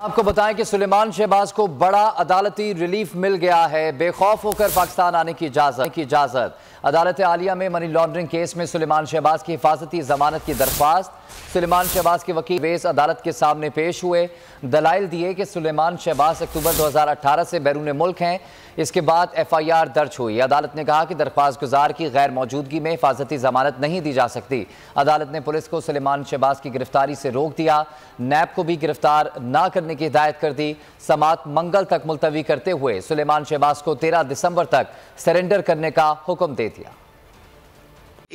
आपको बताएं कि सुलेमान शहबाज को बड़ा अदालती रिलीफ मिल गया है। बेखौफ होकर पाकिस्तान आने की इजाजत। अदालत आलिया में मनी लॉन्ड्रिंग केस में सुलेमान शहबाज की हिफाजती जमानत की दरख्वास्त। सुलेमान शहबाज के वकील वेस अदालत के सामने पेश हुए, दलाइल दिए कि सुलेमान शहबाज अक्टूबर 2018 से बैरून मुल्क हैं। इसके बाद FIR दर्ज हुई। अदालत ने कहा कि दरख्वास्त गुजार की गैर मौजूदगी में हिफाजती जमानत नहीं दी जा सकती। अदालत ने पुलिस को सुलेमान शहबाज की गिरफ्तारी से रोक दिया। नैब को भी गिरफ्तार न करने की हिदायत कर दी। समात मंगल तक मुलतवी करते हुए सुलेमान शहबाज को 13 दिसंबर तक सरेंडर करने का हुक्म दे दिया।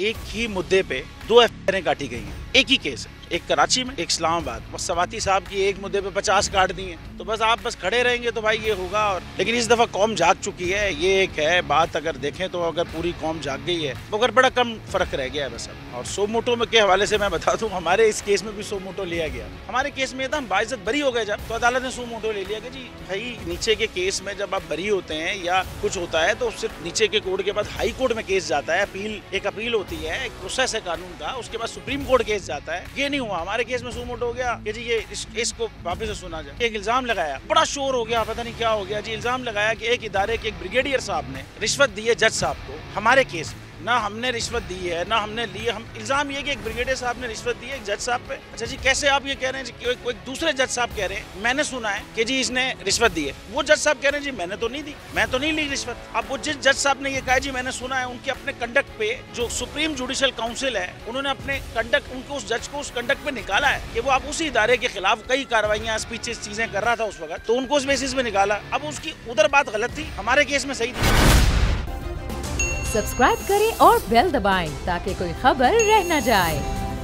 एक ही मुद्दे पे 2 FIR काटी गई हैं, एक ही केस है, एक कराची में, एक इस्लामाबाद। बस सवाती साहब की एक मुद्दे पे 50 काट दी हैं, तो बस आप बस खड़े रहेंगे तो भाई ये होगा। और लेकिन इस दफा कौम जाग चुकी है, ये एक है बात। अगर देखें तो अगर पूरी कौम जाग गई है तो अगर बड़ा कम फर्क रह गया है बस अब। और सो मोटो में के हवाले से मैं बता दूं, हमारे इस केस में भी सो मोटो लिया गया। हमारे केस में हम बाइज्जत बरी हो गए जब, तो अदालत ने सो मोटो ले लिया कि जी भाई नीचे के केस में जब आप बरी होते हैं या कुछ होता है तो सिर्फ नीचे के कोर्ट के बाद हाई कोर्ट में केस जाता है, एक अपील होती है, एक प्रोसेस है कानून का, उसके बाद सुप्रीम कोर्ट केस जाता है। ये नहीं हुआ हमारे केस में। मोटो हो गया कि जी ये इस केस को वापस से सुना जाए। एक इल्जाम लगाया, बड़ा शोर हो गया, पता नहीं क्या हो गया जी। इल्जाम लगाया कि एक इदारे के एक ब्रिगेडियर साहब ने रिश्वत दी है जज साहब को। हमारे केस में ना हमने रिश्वत दी है ना हमने ली है। हम इल्जाम ये कि एक ब्रिगेडियर साहब ने रिश्वत दी है एक जज साहब पे। अच्छा जी, कैसे आप ये कह रहे हैं कि कोई दूसरे जज साहब कह रहे हैं मैंने सुना है कि जी इसने रिश्वत दी है। वो जज साहब कह रहे हैं जी मैंने तो नहीं दी, मैं तो नहीं ली रिश्वत। अब वो जिस जज साहब ने ये कहा जी मैंने सुना है, उनके अपने कंडक्ट पे जो सुप्रीम जुडिशल काउंसिल है उन्होंने अपने कंडक्ट, उनको उस जज को उस कंडक्ट पे निकाला है कि वो आप उसी इदारे के खिलाफ कई कार्रवाइयां, स्पीचेस, चीजें कर रहा था उस वक्त, तो उनको उस बेसिस पे निकाला। अब उसकी उधर बात गलत थी, हमारे केस में सही थी। सब्सक्राइब करें और बेल दबाएं ताकि कोई खबर रह न जाए।